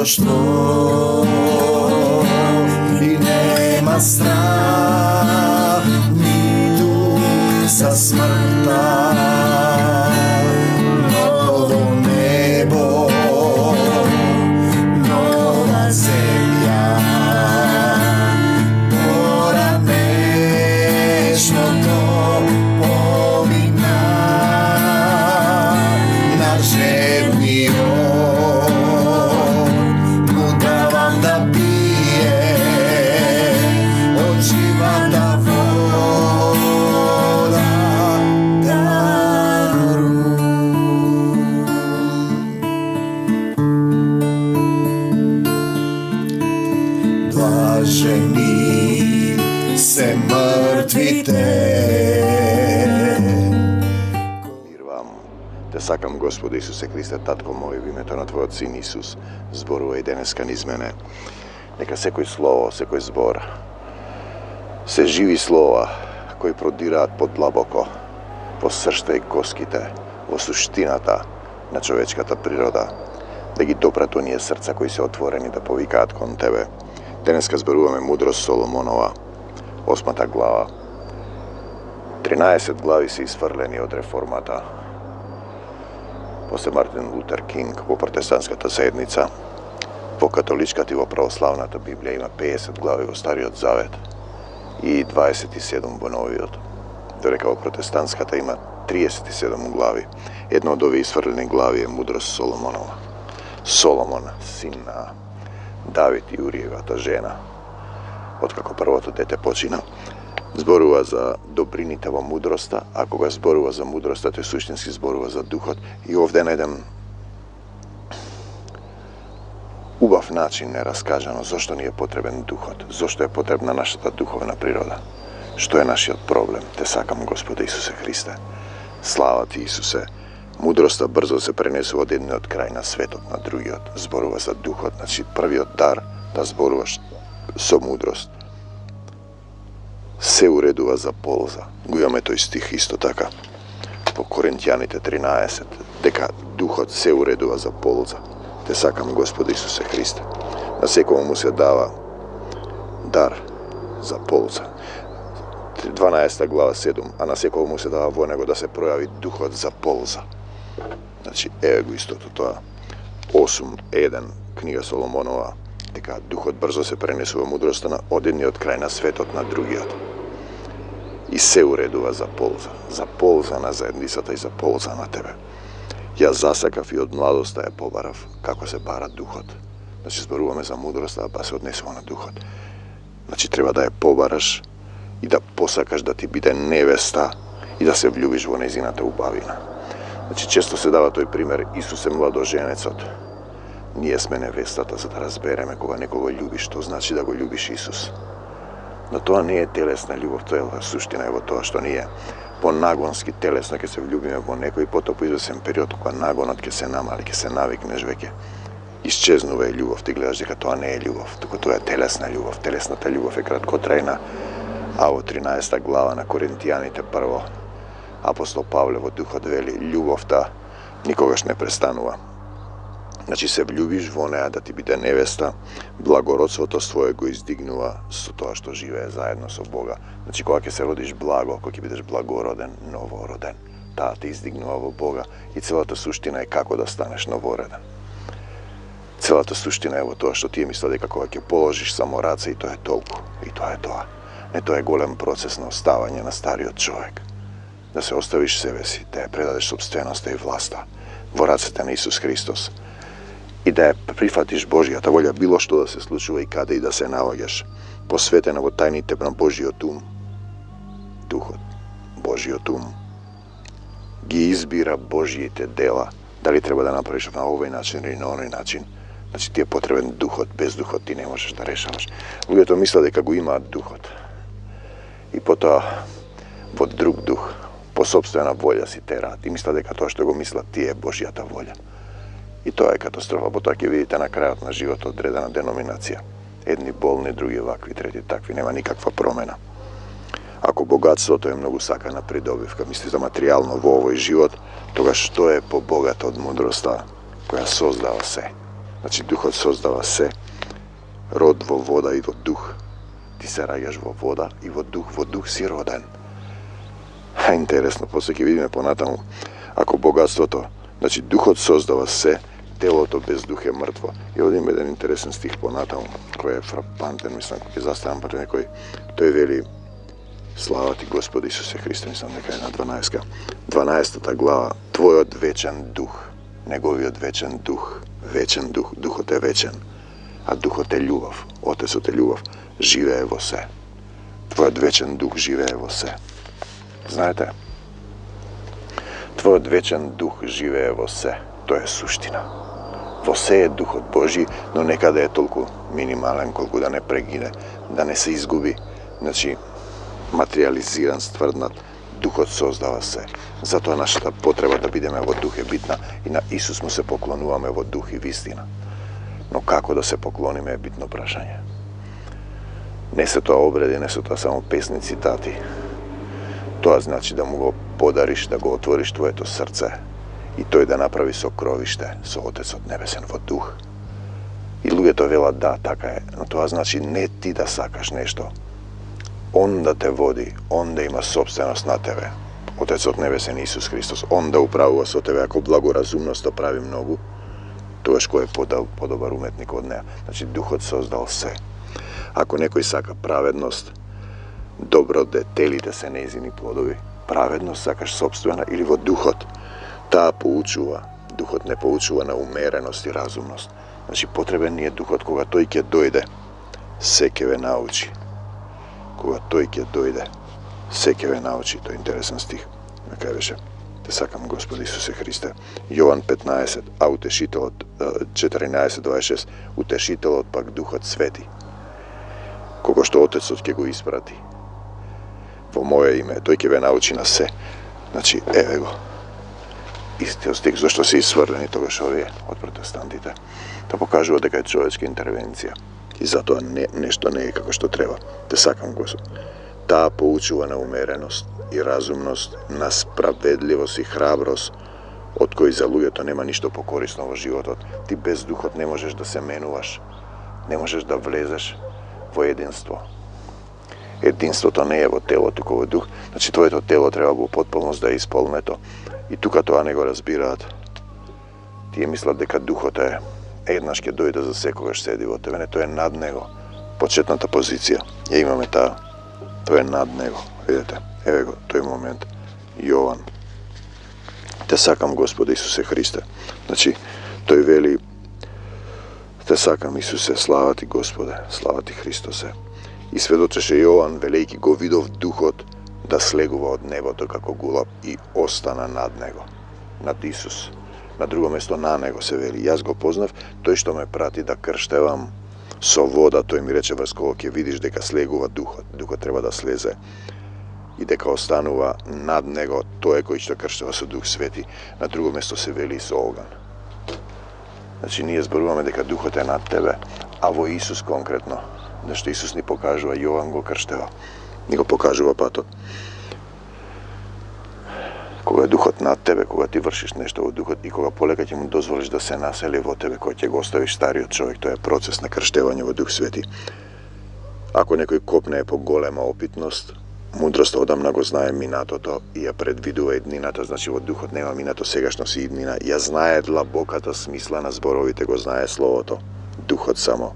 što i nema strah ni tu sa smrta. Novo nebo, nova zemlja, poranešno to pomina na žedni muda vam da pije od života voda daru. Blaženi se mrtvite. Mir vam, te sakam Gospodu Isuse Kriste, Tatko moj, v imето на Твоят Син Исус, зборува и денеска низ мене. Нека секој слово, секој збор, се живи слова кои продираат подлабоко во сршта и коските, во суштината на човечката природа, да ги допрат оние срца кои се отворени да повикаат кон Тебе. Денеска зборуваме мудрост Соломонова, 8 глава. 13 глави се изфрлени од реформата. После Мартин Лутер Кинг во протестантската седница, во католичката и во православната Библија има 50 глави во Стариот Завет и 27 во Новиот. Додека во протестантската има 37 глави. Една од овие изфрлени глави е мудрост Соломонова. Соломон, син на Давид и Уриевата жена, откако првото дете почина, зборува за добрините во мудроста, а кога зборува за мудроста, тој суштински зборува за духот. И овде на еден убав начин е раскажано зошто ни е потребен духот, зошто е потребна нашата духовна природа, што е нашиот проблем. Те сакам, Господе Исусе Христе. Слава Ти, Исусе. Мудроста брзо се пренесува од едниот крај на светот на другиот. Зборува за духот, значи првиот дар да зборуваш со мудрост се уредува за полза. Го имаме тој стих исто така во Коринтијаните 13, дека духот се уредува за полза. Те сакам, Господи Исусе Христе. На секој му се дава дар за полза. 12 глава 7, а на секој му се дава во него да се пројави духот за полза. Значи, еве го истото тоа. 8.1, книга Соломонова, дека духот брзо се пренесува мудроста од едниот крај на светот на другиот. И се уредува за полза на заедницата и за полза на тебе. Јас засакав и од младоста ја побарав како се бара духот. Значи, зборуваме за мудроста, па се однесува на духот. Значи, треба да ја побараш и да посакаш да ти биде невеста и да се влюбиш во незината убавина. Значи, често се дава тој пример, Исус е младоженецот. Ние сме невестата, за да разбереме кога некого љубиш, што значи да го љубиш Исус. Но тоа не е телесна љубов, тоа е суштина е во тоа што ние понагонски телесно ќе се влюбиме во некој, потоа по извесен период кога нагонот ќе се намали, ќе се навикнеш веќе, исчезнува и љубов, ти гледаш дека тоа не е љубов, туку тоа е телесна љубов. Телесната љубов е краткотрајна, а во 13 глава на Коринтијаните прво апостол Павле во духот вели, љубовта никогаш не престанува. Значи се влюбиш во неа да ти биде невеста, благородството свое го издигнува со тоа што живее заедно со Бога. Значи кога ќе се родиш благо, кога ќе бидеш благороден, новороден, таа те издигнува во Бога и целата суштина е како да станеш новороден. Целата суштина е во тоа што тие мисла дека кога ќе положиш само раце и тоа е толку, и тоа е тоа. Не, тоа е голем процес на оставање на стариот човек. Да се оставиш себе си, да ја предадеш собственоста и власта во рацете на Исус Христос и да ја прифатиш Божјата волја, било што да се случува и каде и да се наоѓаш, посветена во тајните на Божјиот ум. Духот, Божјиот ум, ги избира Божјите дела, дали треба да направиш на овој начин или на оној начин. Значи ти е потребен духот, без духот ти не можеш да решаваш. Луѓето мислат дека го имаат духот и потоа во друг дух, по собствена волја си тераат и мислат дека тоа што го мислат тие е Божјата волја. И тоа е катастрофа, потоа ќе видите на крајот на животот одредена деноминација. Едни болни, други вакви, трети такви, нема никаква промена. Ако богатството е многу сакана придобивка, мисли за материјално во овој живот, тогаш што е побогато од мудростта која создава се? Znači, duhot sozdava se, rod vo voda i vo duh. Ti se rađaš vo voda i vo duh si roden. Interesno, poslije vidime po Natamu, ako bogatstvo to, znači duhot sozdava se, telo to bez duhe mrtvo. I ovdje ima jedan interesan stih po Natamu, koji je frapanten, mislim, koji je zastavan, pa to je veli, slava ti Gospod Isuse Hriste, mislim, neka je na 12. ta glava, tvoj odvećan duh, njegovi odvećan duh, duhot je većan, a duhot je ljubav, otec je ljubav, žive vo se. Tvoj odvećan duh žive vo se. Znate, tvoj odvećan duh žive vo se, to je suština. Vo se je duh od Božji, no nekada je toliko minimalan koliko da ne pregine, da ne se izgubi. Znači, materializiran, stvrdnat, duhot sozdava se. Zato je naša potreba da budeme vo duh je bitna i na Isus mu se poklonujeme vo duh i vistina. No kako da se poklonime je bitno prašanje. Ne se to obredi, ne su to samo pesni citati. To znači da mu go podariš, da go otvoriš tvoje to srce i to je da napravi sokrovište, so Otec od nebesen vo duh. I ljudje to vela da, taka je, no to znači ne ti da sakaš nešto. On da te vodi, on da ima sobstvenost na tebe. Otec od nebesen Isus Hristos, on da upravlja o tebe, ako blagorazumnost to pravi mnogu, to je ko je podobar umetnik od neja. Znači, duhot sozdal se. Ako nekoj saka pravednost, dobro da telite se nezini plodovi, pravednost sakaš sobstvena ili vo duhot, ta poučuva, duhot ne poučuva na umerenost i razumnost. Znači, potreben nije duhot koga tojke dojde, sekeve nauči. Koga tojke dojde, sekeve nauči, to je interesan stih. Nekaj veše, te sakam Gospod Isuse Hriste. Jovan 15, a utešitelj od 14:26, utešitelj od pak duhot sveti. Koga što Otec od kego isprati. Vo moje ime, tojke ve nauči na se. Znači, evo go. Isti stih, zašto si isvrljeni toga što je od protestantite. To pokažu da je čovječka intervencija. I zato nešto ne je kako što treba. Te sakam Gospod. Ta poučuva na umerenost i razumnost, na spravedljivost i hrabrost, od koji za ljude to nema ništa pokorisno u životu. Ti bez duhot ne možeš da se menuvaš, ne možeš da vlezeš vo jedinstvo. Jedinstvo to ne je vo telo, tuko vo duh. Znači, tvoje to telo treba u potpunost da je ispolneto. I tuka to nego razbirat. Ti je mislila deka duhot je jednaške dojde za sve koga sedi vo tebe. Ne, to je nad nego. Početna ta pozicija. Ja imam ta, to je nad nego. Vidite, evo go, to je moment. Jovan. Te sakam Gospode Isuse Hriste. Znači, to je veli, te sakam Isuse, slava ti Gospode, slava ti Hristose. I svedočeše Jovan, veliki go vidov duhot, da sleguva od nebo to kako gulab i ostana nad nego. Nad Isus. Na drugo mjesto na nego se veli. Jaz go poznav, to je što me prati da krštevam so voda, to je mi reče vrskovok, vidiš deka sleguva duhot. Duhot treba da sleze i deka ostanuva nad nego, to je koji što kršteva so duh sveti. Na drugo mjesto se veli so ogan. Znači, nije zboruvame deka duhot je nad tebe, a vo Isus konkretno. Da što Isus ni pokažuva, Jovan go kršteva. Ni go pokažuva pa to. Koga je duhot nad tebe, koga ti vršiš nešto u duhot i koga polekad mu dozvoliš da se naseli vo tebe, koji će ga ostaviš stariji od čovjek, to je proces na krštevanje vo duh sveti. Ako nekoj kopne je po golema opitnost, mudrost odamna go znaje minato to i ja predviduje dninata, znači vo duhot nema minato segašnost i dnina. Ja znaje dlabokata smisla na zborovite go znaje slovo to. Duhot samo.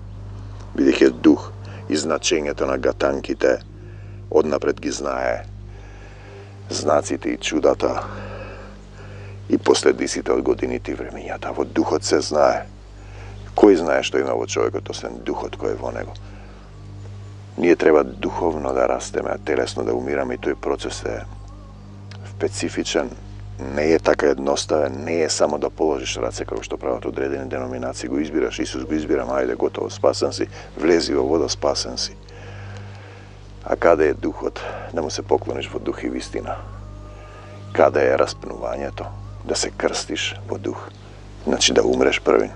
Vidih je duh i značenje to na gatankite, odnapred gi znaje. Znacite i čudata i posledisite od godiniti vremenjata. Vo duhot se znaje. Koji znaje što ima ovo čovjeka, to sve duhot koji je vo nego. Nije treba duhovno da rasteme, a telesno da umirame i to je proces je specifičan, ne je tako jednostavan, ne je samo da položiš race kao što pravate odredene denominacije, go izbiraš, Isus go izbiram, ajde, gotovo, spasan si, vlezi u voda, spasan si. A kada je duhot, da mu se pokloniš vo duh i vistina. Kada je raspnuvanje to, da se krstiš vo duh. Znači da umreš prvin,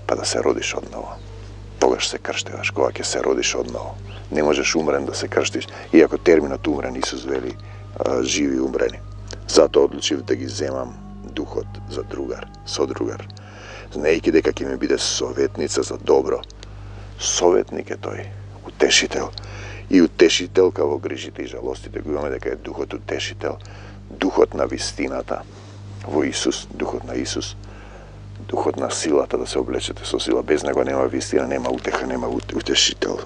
pa da se rodiš odnovo. Togaš se krštevaš, kovak je se rodiš odnovo. Ne možeš umren da se krštiš, iako terminot umren Isus veli živi umreni. Zato odlučiv da gi zemam duhot za drugar, sodrugar. знаејќи дека ќе ми биде советница за добро. Советник е тој, утешител. И утешителка во грижите и жалостите го имаме дека е духот утешител, духот на вистината во Исус, духот на Исус, духот на силата, да се облечете со сила. Без него нема вистина, нема утеха, нема утешител.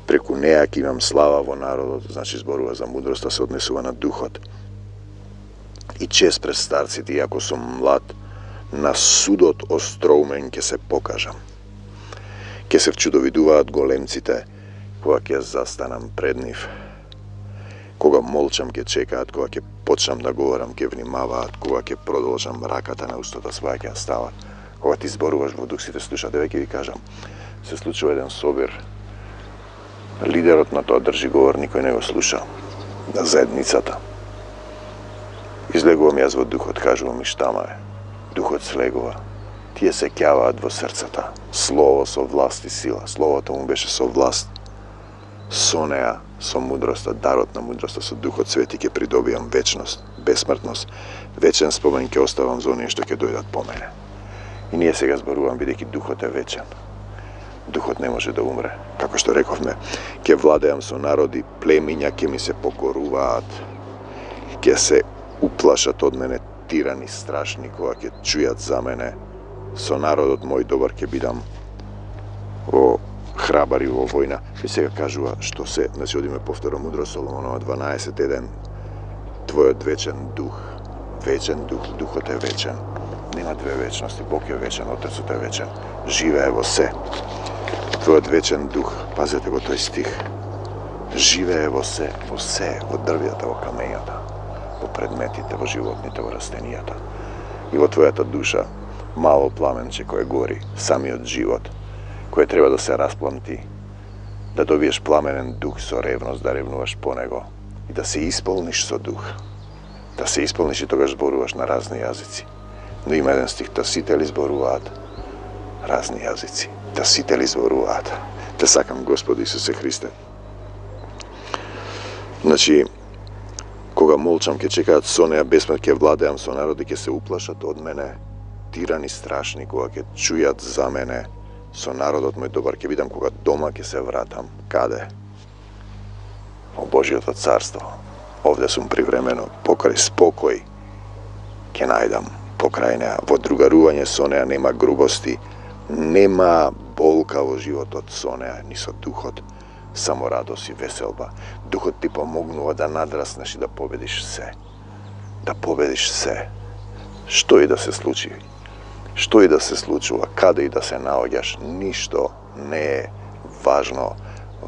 Преку неа ќе имам слава во народот, значи зборува за мудроста, се однесува на духот. И чест пред старците, иако сум млад, на судот остроумен ќе се покажам. Ќе се вчудовидуваат големците, кога ќе застанам пред нив. Кога молчам ќе чекаат, кога ќе почнам да говорам ќе внимаваат, кога ќе продолжам раката на устата своја ќе стават. Кога ти зборуваш во дух, сите слушаат. Еве ќе ви кажам, се случува еден собир. Лидерот на тоа држи говор, никој не го слуша. На заедницата. Излегувам јас во духот, кажувам и штама е. Духот слегува. Тие се ќаваат во срцата. Слово со власт и сила. Словото му беше со власт. Со неа, со мудроста, дарот на мудроста, со Духот Свети ќе придобијам вечност, бесмртност, вечен спомен ќе оставам за оние што ќе дојдат по мене. И ние сега зборувам, бидејќи Духот е вечен. Духот не може да умре. Како што рековме, ќе владеам со народи, племиња ќе ми се покоруваат, ќе се уплашат од мене тирани страшни, кога ќе чујат за мене. Со народот мој добар ќе бидам во храбари во војна. И сега кажува што се, значи одиме повторно мудро Соломонова 12:1. Твојот вечен дух, духот е вечен. Нема две вечности, Бог е вечен, Отецот е вечен. Живее во се. Твојот вечен дух, пазете го тој стих. Живее во се, во дрвјата, во камењата, во предметите, во животните, во растенијата. И во твојата душа, мало пламенче кое гори, самиот живот, кој треба да се распламти, да добиеш пламенен дух со ревност, да ревнуваш по него и да се исполниш со дух. Да се исполниш и тогаш зборуваш на разни јазици. Но има еден стих, да сите ли зборуваат разни јазици. Да сите ли зборуваат. Те сакам, Господи Исусе Христе. Значи, кога молчам, ќе чекаат со неа бесмрт, ќе владеам со народи, ќе се уплашат од мене, тирани страшни, кога ќе чујат за мене, со народот мој добар ќе бидам, кога дома ќе се вратам. Каде? Во Божиото царство. Овде сум привремено, покрај спокој ќе најдам покрај неа. Во другарување со неа нема грубости, нема болка во животот со неа, ни со духот, само радост и веселба. Духот ти помогнува да надраснеш и да победиш се. Да победиш се. Што и да се случи. Што и да се случува, каде и да се наоѓаш, ништо не е важно.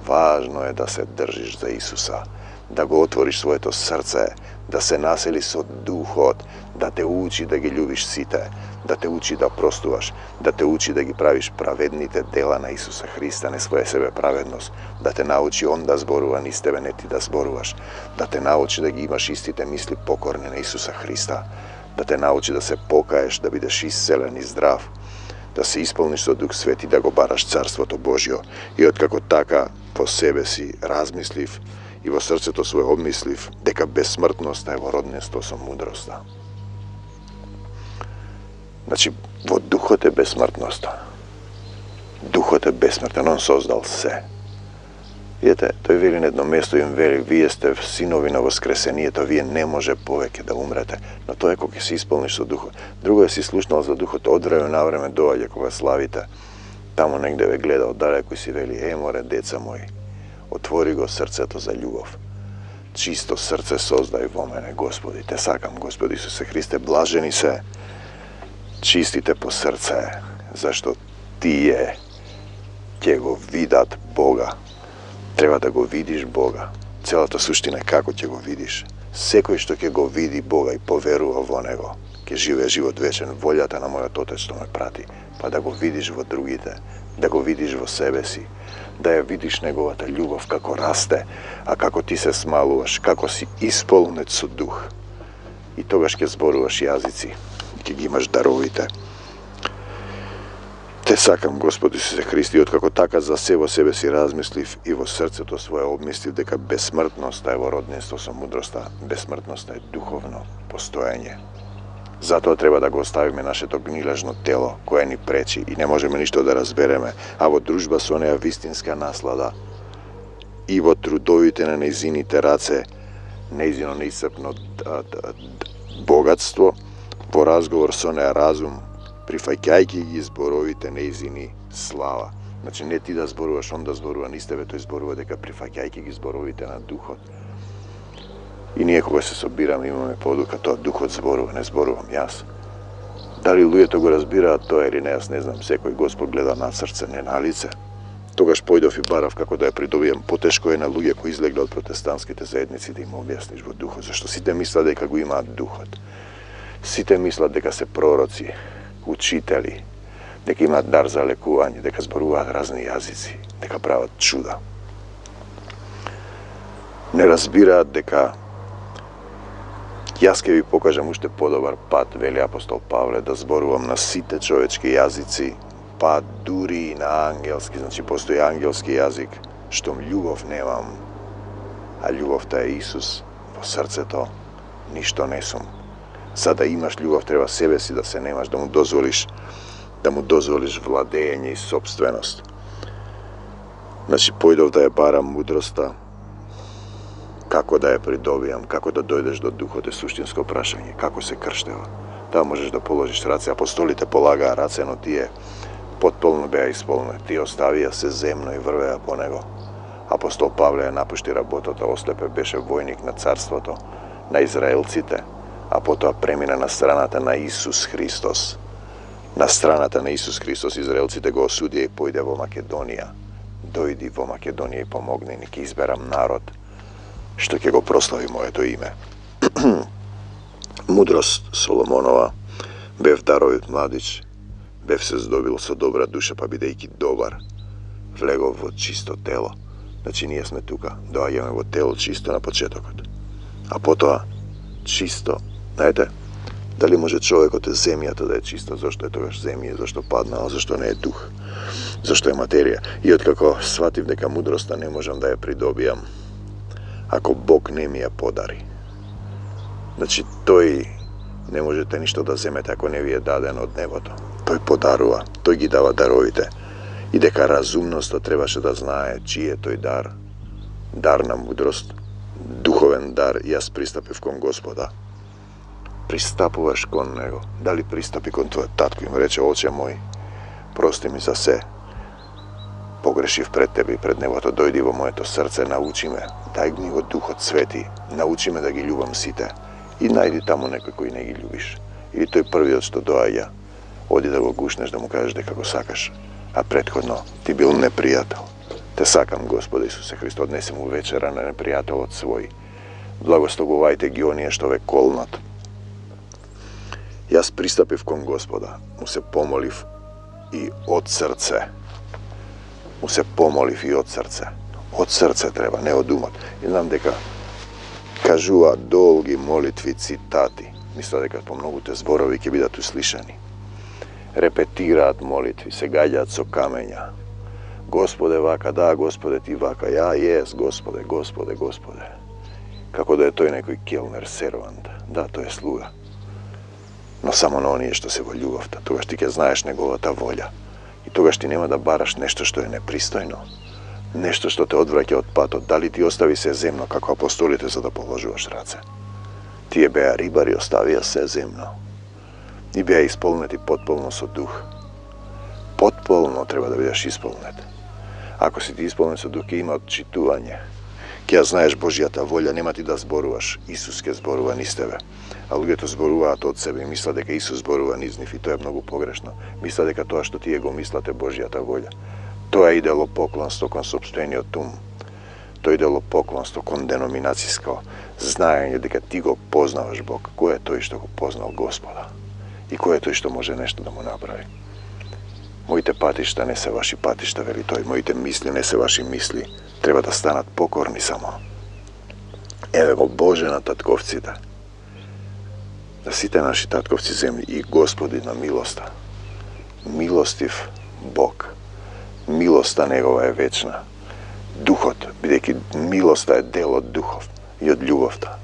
Важно е да се држиш за Исуса, да го отвориш своето срце, да се насели со Духот, да те учи да ги љубиш сите, да те учи да простуваш, да те учи да ги правиш праведните дела на Исуса Христа, не своја себе праведност, да те научи Он да зборува низ тебе, не ти да зборуваш, да те научи да ги имаш истите мисли покорни на Исуса Христа, да те научи да се покаеш, да бидеш исцелен и здрав, да се исполниш со Дух Свети, да го бараш Царството Божјо. И откако така во себе си размислив и во срцето свое обмислив дека бесмртноста е во роднинство со мудроста. Значи, во Духот е бесмртноста. Духот е бесмртен, Он создал се. Видете, тој вели на едно место, им вели, вие сте синови на воскресението, вие не може повеќе да умрете. Но тоа е кога ќе се исполниш со Духот. Друго е си слушнал за Духот, од време на време доаѓа кога славите. Таму негде ве гледа оддалеку и си вели, море, деца мои, отвори го срцето за љубов. Чисто срце создај во мене, Господи. Те сакам, Господи Исусе Христе, блажени се чистите по срце, зашто тие ќе го видат Бога. Треба да го видиш Бога. Целата суштина е како ќе го видиш. Секој што ќе го види Бога и поверува во Него, ќе живее живот вечен. Волјата на мојот Отец што ме прати, па да го видиш во другите, да го видиш во себе си, да ја видиш Неговата љубов како расте, а како ти се смалуваш, како си исполнет со дух. И тогаш ќе зборуваш јазици, ќе ги имаш даровите. Те сакам, Господи Исусе Христе, и откако така за се во себе си размислив и во срцето свое обмислив дека бесмртноста е во роднинство со мудроста, бесмртноста е духовно постоење. Zato treba da го оставиме нашето гнилежно тело, кое ни пречи и не можеме ништо да разбереме, а во дружба со неа вистинска наслада и во трудовите на нејзините раце, нејзино неисцрпно богатство, во разговор со неа разум, прифаќајќи ги зборовите нејзини слава. Значи не ти да зборуваш, он да зборува низ тебе, тој зборува дека прифаќајќи ги зборовите на Духот. И ние кога се собираме имаме подука, тоа Духот зборува, не зборувам јас. Дали луѓето го разбираат тоа или не, јас не знам, секој Господ гледа на срце, не на лице. Тогаш појдов и барав како да ја придобијам. Потешко е на луѓе кои излегле од протестантските заедници да им објасниш во Духот, зашто сите мислат дека го имаат Духот. Сите мислат дека се пророци, учители, дека имаат дар за лекување, дека зборуваат разни јазици, дека прават чуда. Не разбираат дека јас ќе ви покажам уште подобар пат, вели апостол Павле, да зборувам на сите човечки јазици, па дури и на ангелски, значи постои ангелски јазик, штом љубов немам, а љубовта е Исус во срцето, ништо не сум. За да имаш љубов треба себе си да се немаш, да му дозволиш владење и собственост. Значи појдов да ја барам мудроста, како да ја придобијам, како да дојдеш до Духот е суштинско прашање, како се крштева. Таа можеш да положиш раце, апостолите полагаа раце, но тие потполно беа исполнети, тие оставија се земно и врвеа по него. Апостол Павле ја напушти работата, ослепе беше војник на царството, на израелците, а потоа премина на страната на Исус Христос. На страната на Исус Христос израелците го осудија и појде во Македонија. Дојди во Македонија и помогни ни, ќе изберам народ што ќе го прослави моето име. Мудрост Соломонова, бев даровит младич, бев се здобил со добра душа, па бидејќи добар, влегов во чисто тело. Значи ние сме тука, доаѓаме во тело чисто на почетокот. А потоа чисто, знаете, дали може човекот е земјата да е чиста, зашто е тогаш земја, зашто паднала, зашто не е дух, зашто е материја. И откако сватив дека мудроста не можам да ја придобијам, ако Бог не ми ја подари. Значи, тој не можете ништо да земете ако не ви е даден од небото. Тој подарува, тој ги дава даровите. И дека разумноста требаше да знае чиј е тој дар. Дар на мудрост, духовен дар, јас пристапив кон Господа. Пристапуваш кон него. Дали пристапи кон твојот татко и му рече, оче мој, прости ми за се. Погрешив пред тебе и пред небото, дојди во моето срце, научи ме, дај ми го Духот Свети, научи ме да ги љубам сите. И најди таму некој кој не ги љубиш. Или тој првиот што доаѓа, оди да го гушнеш, да му кажеш дека го сакаш, а претходно ти бил непријател. Те сакам, Господи Исусе Христо, однеси му вечера на непријателот свој. Благословувајте ги оние што ве колнат. Јас пристапив кон Господа, му се помолив и од срце. Му се помолив и од срце. Од срце треба, не од умот. И знам дека кажува долги молитви, цитати. Мисля дека по многуте зборови ќе бидат услишани. Репетираат молитви, се гаѓаат со камења. Господе вака, да, Господе ти вака, ја ес, Господе, Господе, Господе. Како да е тој некој келнер, сервант. Да, тој е слуга. Но само на оние што се во љубовта. Тогаш ти ќе знаеш неговата волја. И тогаш ти нема да бараш нешто што е непристојно. Нешто што те одвраќа од патот. Дали ти остави се земно, како апостолите, за да положуваш раце. Тие беа рибари, оставија се земно. И беа исполнети потполно со дух. Потполно треба да бидеш исполнет. Ако си ти исполнет со дух, ќе има отчитување. Ќе ја знаеш Божјата волја, нема ти да зборуваш. Исус ќе зборува низ тебе. А луѓето зборуваат од себе и мислат дека Исус зборува низ нив, и тоа е многу погрешно. Мислат дека тоа што тие го мислат е Божјата волја. Тоа е идолопоклонство кон сопствениот ум. Тоа е идолопоклонство кон деноминациско знаење дека ти го познаваш Бог. Кој е тој што го познал Господа? И кој е тој што може нешто да му направи? Моите патишта не се ваши патишта, вели тој. Моите мисли не се ваши мисли. Треба да станат покорни само. Еве го Боже на татковците. Да сите наши татковци земји и Господи на милоста. Милостив Бог. Милоста Негова е вечна. Духот, бидејќи милоста е дел од Духов и од љубовта.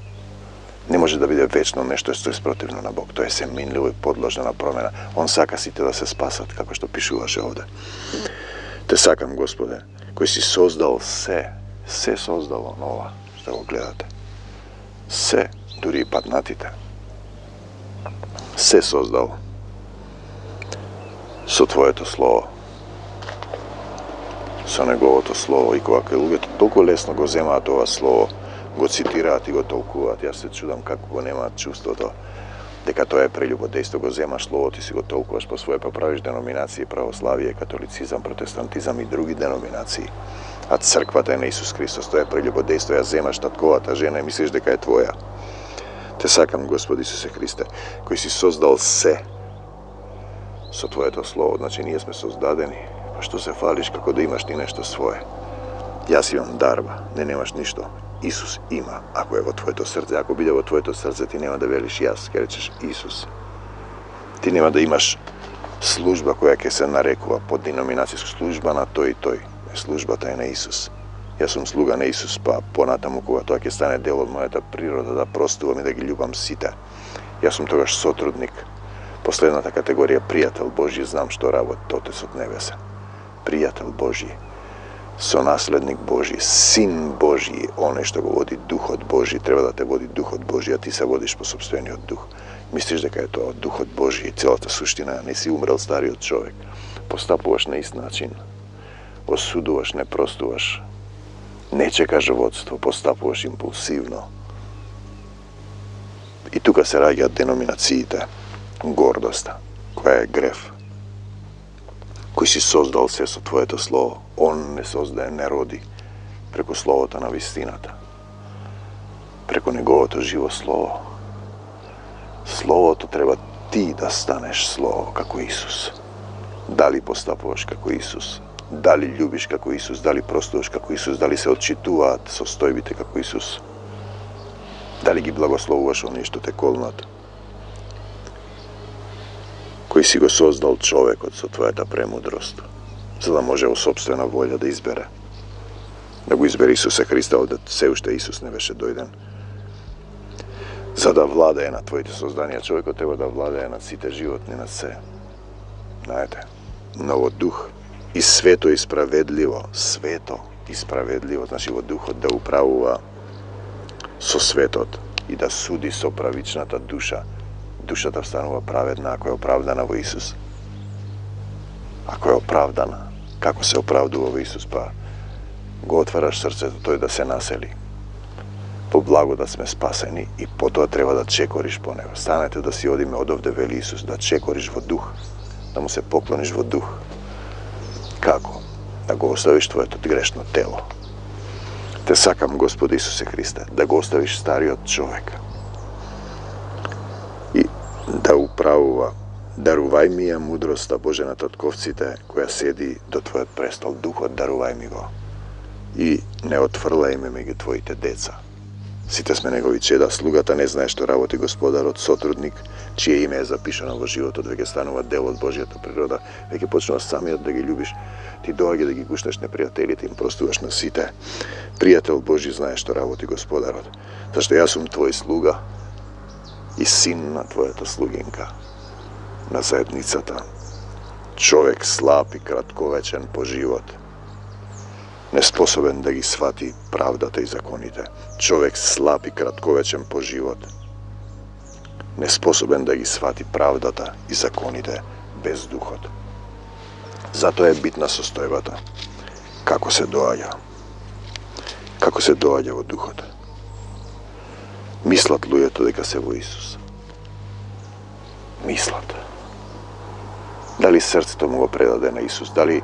Ne može da bude večno nešto što je sprotivno na Bog. To je se minljivo i podložena promjena. On saka si te da se spasat, kako što piše vaše ovdje. Te sakam, Gospode, koji si sozdal sve sozdalo nova, što ovo gledate. Все, дори и паднатите. Се создал со Твоето Слово, со Неговото Слово. И кога луѓето толку лесно го земаат ова Слово, го цитираат и го толкуваат, јас се чудам како го немаат чувството дека тоа е прелюбодејство. Го земаш Словото и си го толкуваш по своје, па правиш деноминации, православие, католицизам, протестантизам и други деноминации. А црквата е на Исус Христос, тоа е прелюбодејство. Ја земаш татковата жена и мислиш дека е твоја. Те сакам, Господи Исусе Христе, кој си создал се со Твоето Слово. Значи, ние сме создадени, па што се фалиш како да имаш ти нешто свое. Јас имам дарба, не немаш ништо. Исус има, ако е во твоето срце. Ако биде во твоето срце, ти нема да велиш јас, ке речеш Исус. Ти нема да имаш служба која ќе се нарекува под деноминацијска служба на тој и тој. Службата е на Исус. Јас сум слуга на Исус, па понатаму кога тоа ќе стане дел од мојата природа, да простувам и да ги љубам сите. Јас сум тогаш сотрудник. Последната категорија, пријател Божји, знам што работи Отец од небесен. Пријател Божји, сонаследник Божји, син Божји, оне што го води Духот Божји, треба да те води Духот Божји, а ти се водиш по сопствениот дух. Мислиш дека е тоа Духот Божји и целата суштина, не си умрел стариот човек. Постапуваш на ист начин. Осудуваш, не простуваш. Не чекаш водство, постапуваш импулсивно. И тука се раѓаат деноминациите, гордоста, која е греф. Кој си создал се со Твоето Слово, Он не создае, не роди преку Словото на вистината, преку Неговото живо Слово. Словото треба ти да станеш Слово како Исус. Дали постапуваш како Исус? Дали љубиш како Исус? Дали простуваш како Исус? Дали се отчитуваат состојбите како Исус? Дали ги благословуваш оние што те колнат? Кој си го создал човекот со Твојата премудрост, за да може во собствена волја да избере. Да го избере Исуса Христа, од се уште Исус не беше дојден. За да владее на Твоите созданија, човекот треба да владее над сите животни, над се. Знаете, но во дух и свето и справедливо, значи во духот да управува со светот и да суди со правичната душа. Душата станува праведна ако е оправдана во Исус. Ако е оправдана, како се оправдува во Исус? Па го отвараш срцето тој да се насели. По благо да сме спасени и потоа треба да чекориш по него. Станете да си одиме од овде, вели Исус, да чекориш во дух, да му се поклониш во дух. Како? Да го оставиш твоето грешно тело. Те сакам, Господи Исусе Христе, да го оставиш стариот човек и да управува. Дарувај ми ја мудроста, Боже, на татковците, која седи до Твојот престол. Духот, дарувај ми го. И не отфрлај ме меѓу Твоите деца. Сите сме негови чеда, слугата не знае што работи Господарот, сотрудник, чие име е запишано во животот, веќе станува дел од Божјата природа, веќе почнува самиот да ги љубиш. Ти доаѓа да ги гушнеш непријателите, им простуваш на сите. Пријател Божји знае што работи Господарот. Зашто јас сум Твој слуга и син на Твојата слугинка. На заедницата, човек слаб и кратковечен по живот, неспособен да ги свати правдата и законите. Човек слаб и кратковечен по живот, неспособен да ги свати правдата и законите без духот. Затоа е битна состојбата. Како се доаѓа? Како се доаѓа во духот? Мислат луѓето дека се во Исус. Мислат. Дали срцето му го предаде на Исус? Дали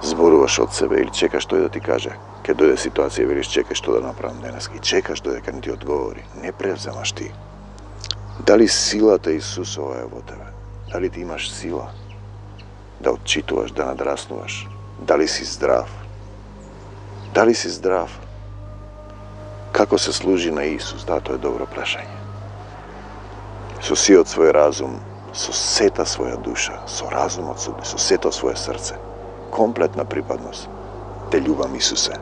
зборуваш од себе или чекаш тој да ти каже? Ке дојде ситуација и велиш чекаш што да направам денес и чекаш додека не ти одговори. Не превземаш ти. Дали силата Исусова е во тебе? Дали ти имаш сила да отчитуваш, да надраснуваш? Дали си здрав? Дали си здрав? Како се служи на Исус? Да, тоа е добро прашање. Со сиот свој разум, со сета своја душа, со разумот со сето своје срце, комплетна припадност. Те љубам, Исусе.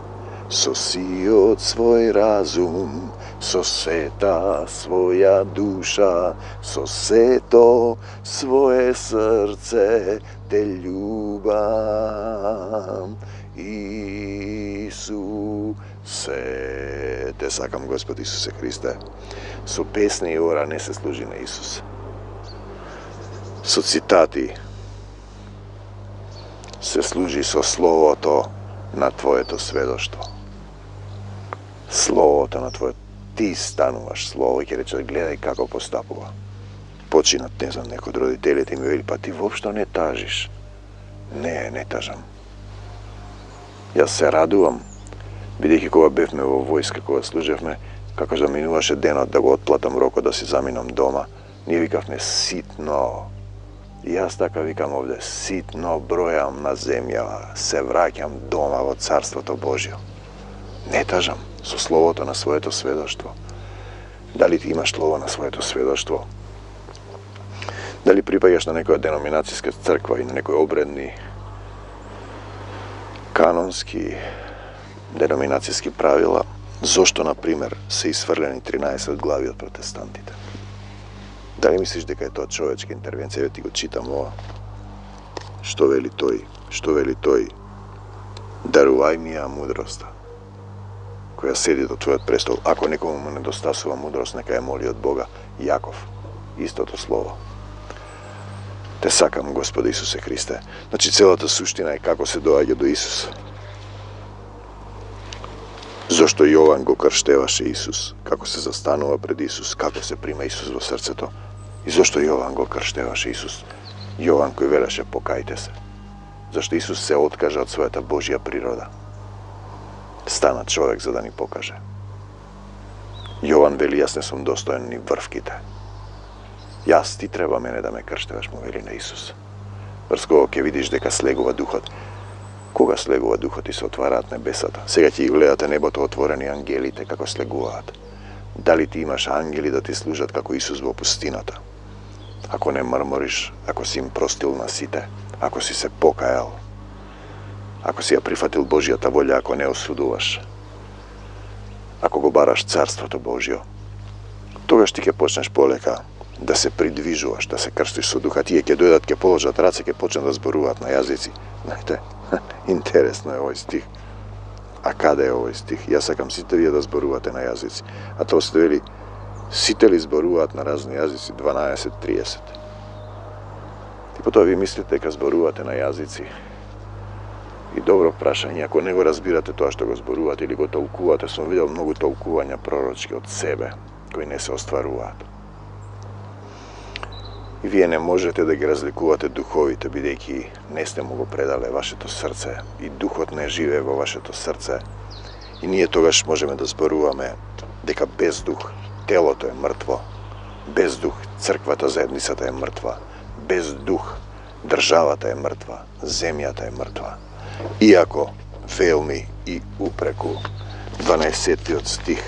со сиот свој разум, со сета своја душа, со сето свое срце те љубам. Исусе, те сакам, Господи Исусе Христе. Со песни и ора не се служи на Исус. Со цитати се служи со Словото на Твоето сведоштво. Словото на Твоето. Ти стануваш Слово и ќе рече, гледај како постапува. Починат, не знам, некој од родителите ми вели, па ти воопшто не тажиш. Не тажам. Јас се радувам, бидејќи кога бевме во војска, кога служевме, како да минуваше денот да го отплатам рокот да си заминам дома, ние викавме ситно. И јас така викам овде, ситно бројам на земја, се враќам дома во Царството Божјо. Не тажам, со Словото на своето сведоштво. Дали ти имаш Слово на своето сведоштво? Дали припаѓаш на некоја деноминацијска црква и на некои обредни, канонски, деноминацијски правила? Зошто, например, се исфрлени 13 глави од протестантите? Дали мислиш дека е тоа човечка интервенција? Ти го читам ова. Што вели тој? Дарувај ми ја мудроста, која седи до твојот престол. Ако некому му недостасува мудрост, нека ја моли од Бога. Јаков, истото слово. Те сакам, Господи Исусе Христе. Значи, целата суштина е како се доаѓа до Исус. Зошто Јован го крштеваше Исус, како се застанува пред Исус, како се прима Исус во срцето. И зошто Јован го крштеваше Исус? Јован кој велеше покајте се. Зашто Исус се откажа од својата Божја природа. Стана човек за да ни покаже. Јован вели, јас не сум достоен ни врвките. Јас ти треба мене да ме крштеваш, му вели на Исус. Врз кога ќе видиш дека слегува духот. Кога слегува духот и се отвараат небесата? Сега ќе ги гледате небото отворени ангелите како слегуваат. Дали ти имаш ангели да ти служат како Исус во пустината? Ако не мрмориш, ако си им простил на сите, ако си се покајал, ако си ја прифатил Божјата волја, ако не осудуваш, ако го бараш Царството Божјо, тогаш ти ќе почнеш полека да се придвижуваш, да се крстиш со духа. Тие ќе дојдат, ќе положат раце, ќе почнат да зборуваат на јазици. Знаете, интересно е овој стих. А каде е овој стих? Јас сакам сите вие да зборувате на јазици. А тоа сте вели, сите ли зборуваат на разни јазици? 12-30. И потоа ви мислите дека зборувате на јазици. И добро прашање, ако не го разбирате тоа што го зборувате или го толкувате, сум видел многу толкувања пророчки од себе, кои не се остваруваат. И вие не можете да ги разликувате духовите, бидејќи не сте му го предале вашето срце и духот не живее во вашето срце. И ние тогаш можеме да зборуваме дека без дух телото е мртво, без дух црквата, заедницата е мртва, без дух државата е мртва, земјата е мртва. Иако велми и упреку 12-тиот стих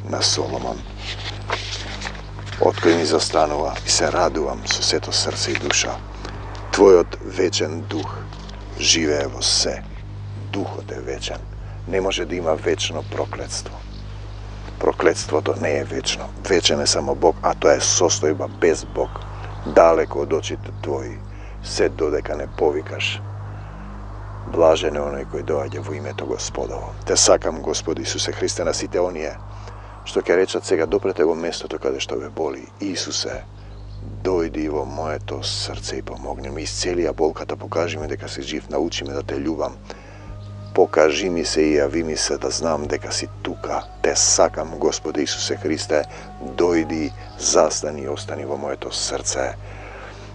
на Соломон, откој ми застанува и се радувам со сето срце и душа. Твојот вечен дух живее во се. Духот е вечен. Не може да има вечно проклетство. Проклетството не е вечно. Вечен е само Бог, а тоа е состојба без Бог. Далеко од очите твои, се додека не повикаш. Блажен е оној кој доаѓа во името Господово. Те сакам, Господи Исусе Христе, на сите оние што ќе речат сега, допрете го местото каде што ве боли. Исусе, дојди во моето срце и помогни ми. Исцели ја болката, покажи ми дека си жив, научи ме да те љубам. Покажи ми се и јави ми се да знам дека си тука. Те сакам, Господи Исусе Христе, дојди, застани и остани во моето срце.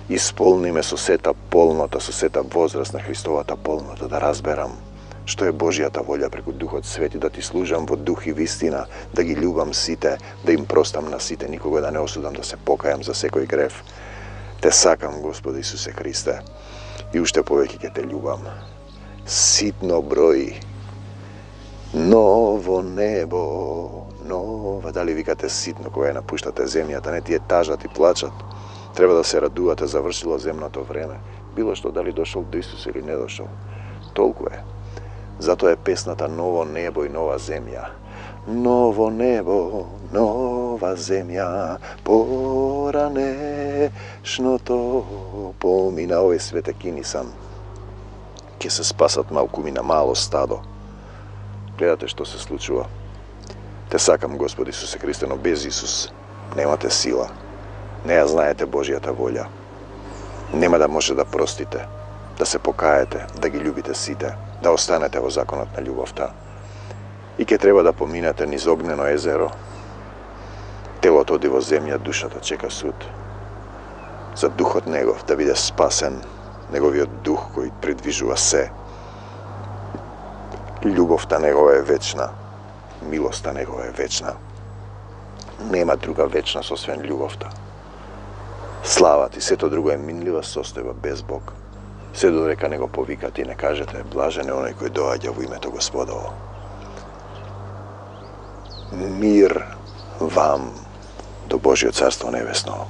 Исполни ме со сета полнота, со сета возраст на Христовата полнота, да разберам што е Божјата волја преку Духот Свети, да ти служам во дух и вистина, да ги љубам сите, да им простам на сите, никога да не осудам, да се покајам за секој грев. Те сакам, Господи Исусе Христе, и уште повеќе ќе те љубам. Ситно брои, ново небо, нова, дали викате ситно кога ја напуштате земјата, не тие тажат и плачат. Треба да се радувате, завршило земното време. Било што, дали дошол до Исус или не дошол. Толку е. Zato je песната Ново небо и нова земја. Ново небо, нова земја, поранешното помина. Овој свете Кинисан ќе се спасат малку на мало стадо. Гледате што се случува. Те сакам, Господи Исусе Христе, но без Исус немате сила. Не ја знаете Божијата волја. Нема да може да простите, да се покаете, да ги љубите сите, да останете во законот на љубовта. И ќе треба да поминете низ огнено езеро. Телото оди во земја, душата чека суд. За духот негов да биде спасен, неговиот дух кој предвижува се. Љубовта негова е вечна, милоста негова е вечна. Нема друга вечност освен љубовта. Славата и сето друго е минлива состојба без Бог. Се додека не го повикате и не кажете, блажен е оној кој доаѓа во името Господово. Мир вам до Божиот царство небесно.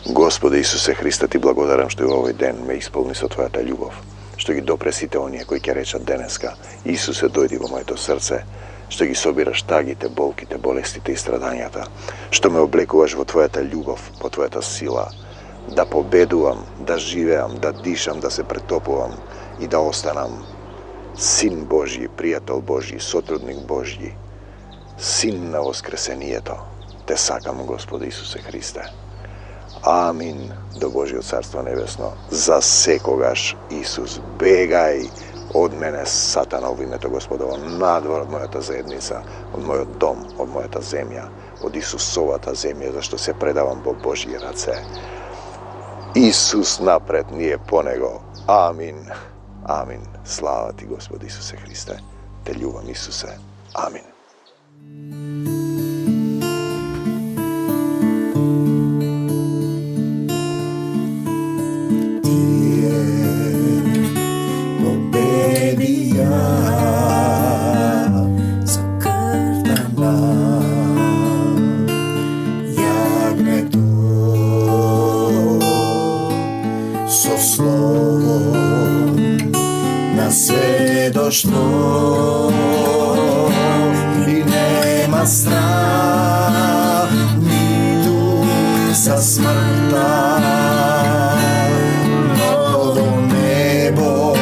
Господи Исусе Христе, ти благодарам што и во овој ден ме исполни со твојата љубов, што ги допре сите оние кои ќе речат денеска: Исусе, дојди во моето срце, што ги собираш тагите, болките, болестите и страдањата, што ме облекуваш во твојата љубов, во твојата сила, да победувам, да живеам, да дишам, да се претопувам и да останам Син Божји, пријател Божји, сотрудник Божји, Син на воскресението. Те сакам, Господи Исусе Христе. Амин до Божиот царство небесно. За секогаш, Исус, бегај од мене, Сатана, во името Господово, надвор од мојата заедница, од мојот дом, од мојата земја, од Исусовата земја, зашто се предавам во Божји раце. Исус напред, ние по Него. Амин. Амин. Слава ти, Господи Исусе Христе. Те љубам, Исусе. Амин. Со слово на се дошло и нема страх ниту за смртта. Ново небо,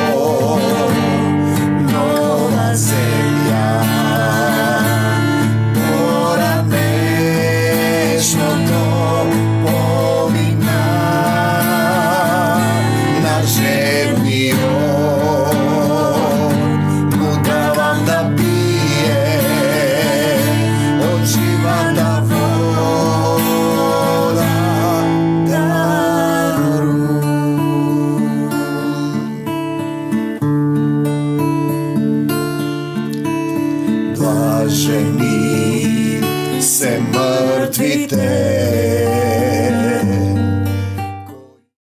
нова земја, поранешното помина. Му давам да пие од живата вода дарувам. Блажени